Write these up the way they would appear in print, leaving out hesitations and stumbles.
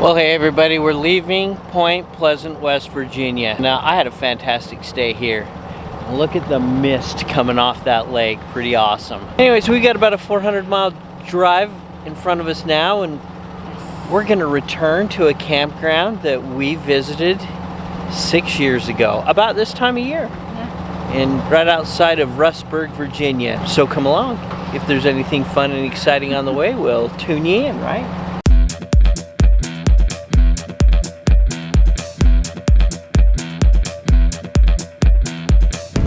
Well, hey everybody, we're leaving Point Pleasant, West Virginia. Now, I had a fantastic stay here. Look at the mist coming off that lake, pretty awesome. Anyways, we got about a 400-mile drive in front of us now, and we're gonna return to a campground that we visited 6 years ago, about this time of year. Yeah. And right outside of Rustburg, Virginia. So come along. If there's anything fun and exciting on the way, we'll tune you in, right?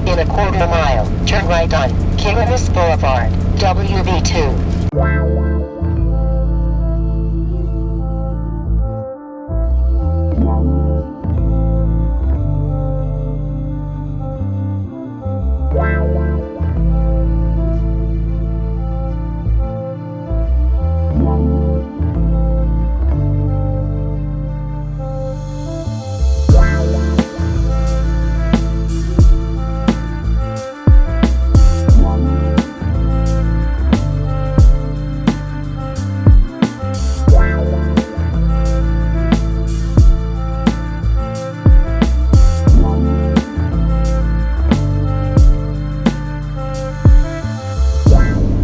In a quarter mile, turn right on Kingmas Boulevard, WV2.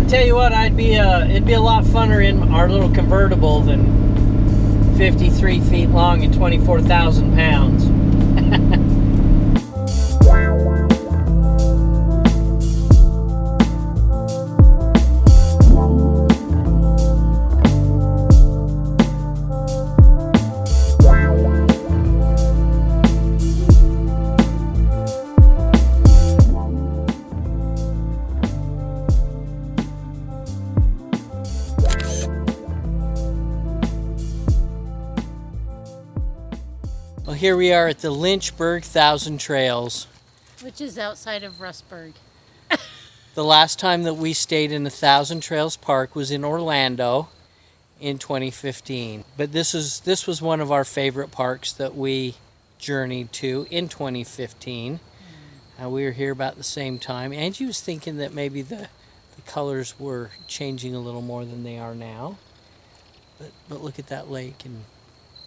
Tell you what, it'd be a lot funner in our little convertible than 53 feet long and 24,000 pounds. Well, here we are at the Lynchburg 1,000 Trails. Which is outside of Rustburg. The last time that we stayed in 1,000 Trails Park was in Orlando in 2015. But this was one of our favorite parks that we journeyed to in 2015. We were here about the same time. Angie was thinking that maybe the colors were changing a little more than they are now. But look at that lake, and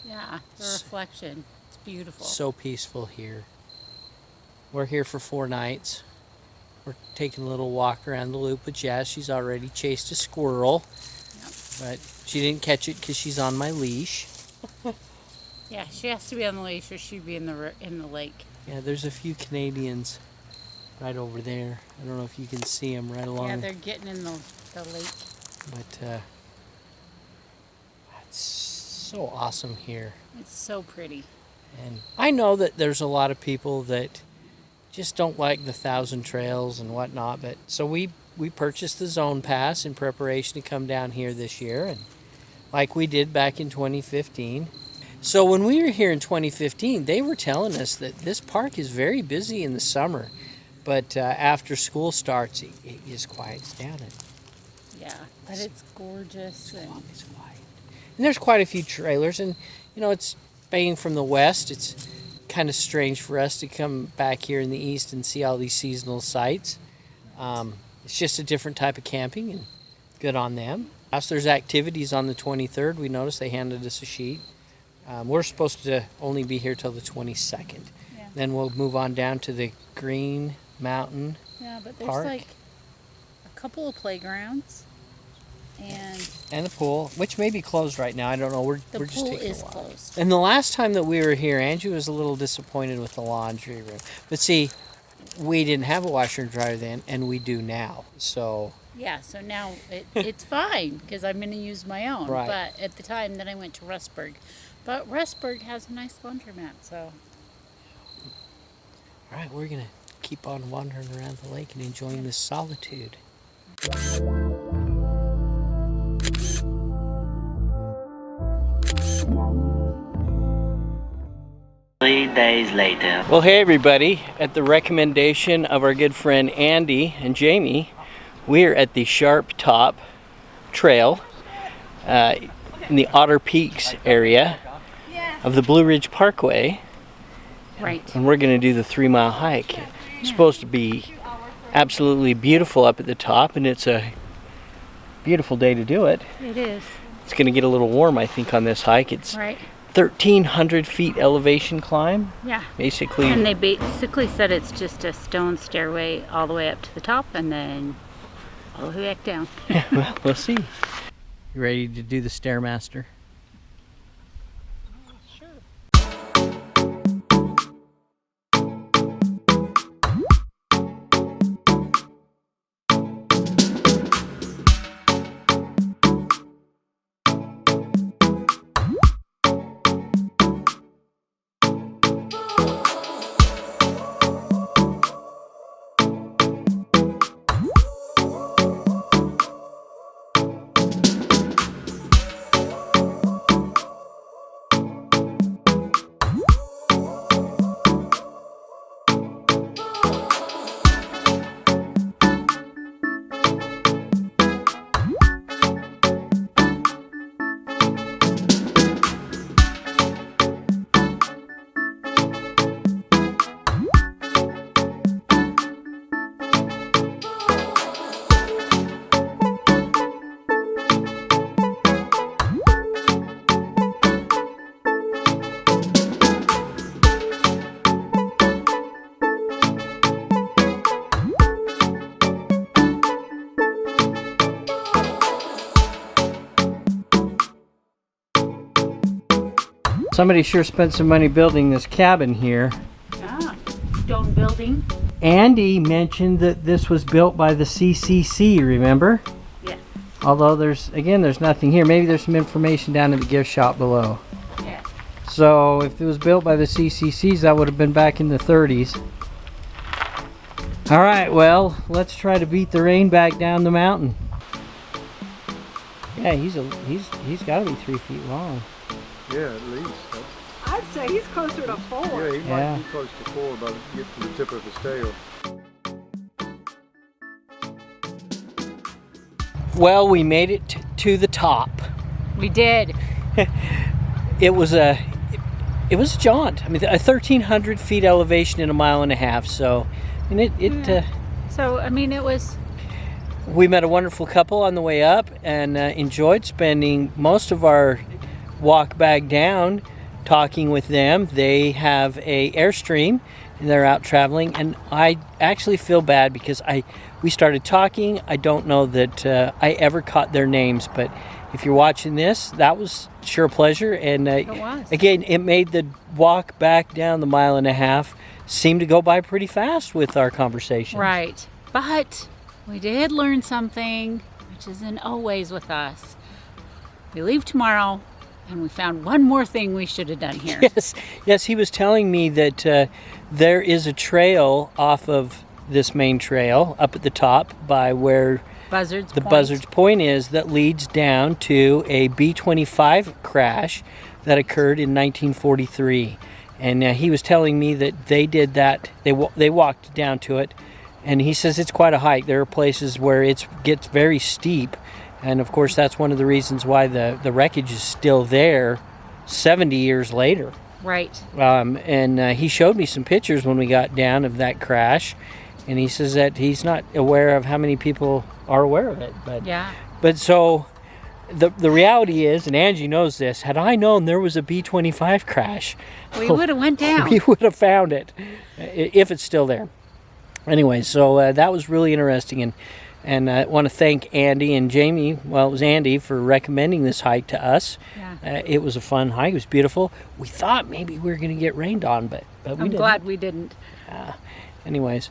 Yeah, the reflection. It's beautiful. so peaceful here. We're here for 4 nights. We're taking a little walk around the loop with Jazz. She's already chased a squirrel, but she didn't catch it because she's on my leash. Yeah, she has to be on the leash or she'd be in the lake. Yeah, there's a few Canadians right over there. I don't know if you can see them right along. Yeah, they're getting in the lake. But it's so awesome here. It's so pretty. And I know that there's a lot of people that just don't like the 1,000 Trails and whatnot, but so we purchased the Zone Pass in preparation to come down here this year, and like we did back in 2015. So when we were here in 2015, they were telling us that this park is very busy in the summer, but after school starts, it just quiets down. Yeah, but it's gorgeous. It's quiet. And there's quite a few trailers, and it's being from the west, it's kind of strange for us to come back here in the east and see all these seasonal sights. It's just a different type of camping, and good on them. As there's activities on the 23rd, we noticed they handed us a sheet. We're supposed to only be here till the 22nd. Yeah. Then we'll move on down to the Green Mountain Yeah, but there's Park. like a couple of playgrounds and the pool, which may be closed right now. I don't know. We're the just pool taking is a while. closed. And the last time that we were here, Angie was a little disappointed with the laundry room. But see, we didn't have a washer and dryer then, and we do now. So Yeah, so now it's fine because I'm going to use my own. Right. But at the time that I went to Rustburg. But Rustburg has a nice laundromat, so. all right, we're gonna keep on wandering around the lake and enjoying this solitude. 3 days later. Well, hey everybody, at the recommendation of our good friend Andy and Jamie, we're at the Sharp Top Trail in the Otter Peaks area of the Blue Ridge Parkway. Right. And we're going to do the 3-mile hike. It's supposed to be absolutely beautiful up at the top, and it's a beautiful day to do it. It is. It's going to get a little warm, I think, on this hike. It's Right. 1,300 feet elevation climb. Yeah. Basically. And they basically said it's just a stone stairway all the way up to the top and then all the way back down. Well, we'll see. You ready to do the Stairmaster? Somebody sure spent some money building this cabin here. Ah, stone building. Andy mentioned that this was built by the CCC, remember? Yes. Although there's nothing here. Maybe there's some information down in the gift shop below. Yes. So if it was built by the CCCs, that would have been back in the 30s. All right, well, let's try to beat the rain back down the mountain. Yeah, he's got to be 3 feet long. Yeah, at least. I'd say he's closer to 4. Yeah, he Yeah. might be close to 4 by the get to the tip of the scale. Well, we made it to the top. We did. It was a jaunt. I mean, a 1,300 feet elevation in a mile and a half. So, and So, I mean, it was... we met a wonderful couple on the way up and enjoyed spending most of our walk back down talking with them. They have a Airstream and they're out traveling, and I actually feel bad because we started talking. I don't know that I ever caught their names, but if you're watching this, that was sure a pleasure. And It was. again, it made the walk back down the mile and a half seem to go by pretty fast with our conversation. Right. But we did learn something, which isn't always with us. We leave tomorrow, and we found one more thing we should have done here. Yes, he was telling me that there is a trail off of this main trail up at the top by where Buzzard's the Point. Buzzard's Point is, that leads down to a B-25 crash that occurred in 1943. And he was telling me that they did that, they walked down to it, and he says it's quite a hike. There are places where it gets very steep. And of course, that's one of the reasons why the wreckage is still there 70 years later. Right. And he showed me some pictures when we got down of that crash. And he says that he's not aware of how many people are aware of it. But, Yeah. But so the reality is, and Angie knows this, had I known there was a B-25 crash, We would have went down. we would have found it, if it's still there. Anyway, so that was really interesting. And I want to thank Andy and Jamie, well, it was Andy, for recommending this hike to us. Yeah. It was a fun hike. It was beautiful. We thought maybe we were going to get rained on, but we I'm didn't. glad we didn't. Anyways,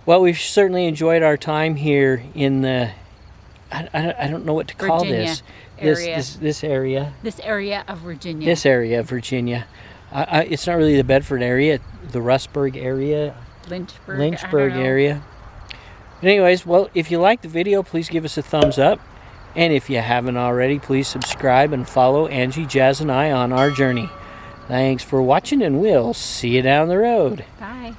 well, we've certainly enjoyed our time here in the, I don't know what to call Virginia this. area. This area. This area of Virginia. This area of Virginia. It's not really the Bedford area, the Rustburg area. Lynchburg. Lynchburg I don't know. area. Anyways, well, if you like the video, please give us a thumbs up. And if you haven't already, please subscribe and follow Angie, Jazz, and I on our journey. Thanks for watching, and we'll see you down the road. Bye.